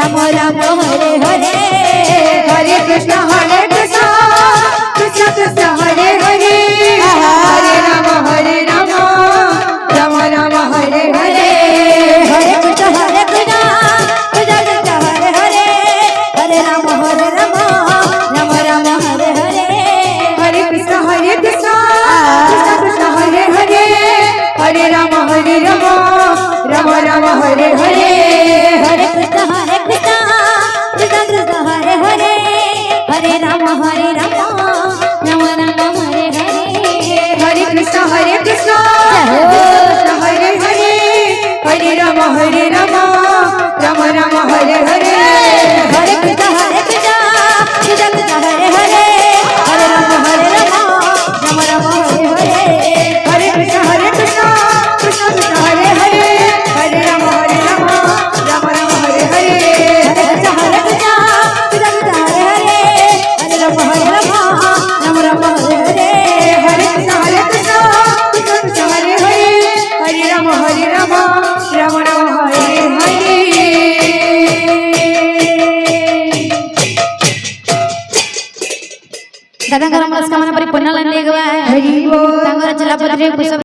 राम राम हरे हरे हरे कृष्ण कृष्ण कृष्ण हरे हरे हरे राम राम राम हरे हरे हरे कृष्ण कृष्ण कृष्ण हरे हरे हरे राम राम राम हरे हरे हरे कृष्ण कृष्ण कृष्ण हरे हरे हरे राम राम राम हरे हरे हरे कृष्ण कृष्ण कृष्ण कृष्ण हरे हरे हरे राम राम राम राम हरे हरे हरे कृष्ण कृष्ण हरे हरे हरे राम राम राम हरे हरे हरे कृष्ण कृष्ण कृष्ण कृष्ण हरे हरे हरे राम राम राम हरे हरे हरे कृष्ण कृष्ण कृष्ण हरे हरे हरे राम राम राम हरे हरे हरे कृष्ण कृष्ण कृष्ण कृष्ण हरे हरे हरे राम राम हरे हरे हरे कृष्ण कृष्ण कृष्ण हरे हरे हरे राम राम राम हरे हरे दादा गरम रस का मन परी पुन्हा लंडे गवा हरि बोल तांगर चला पत्री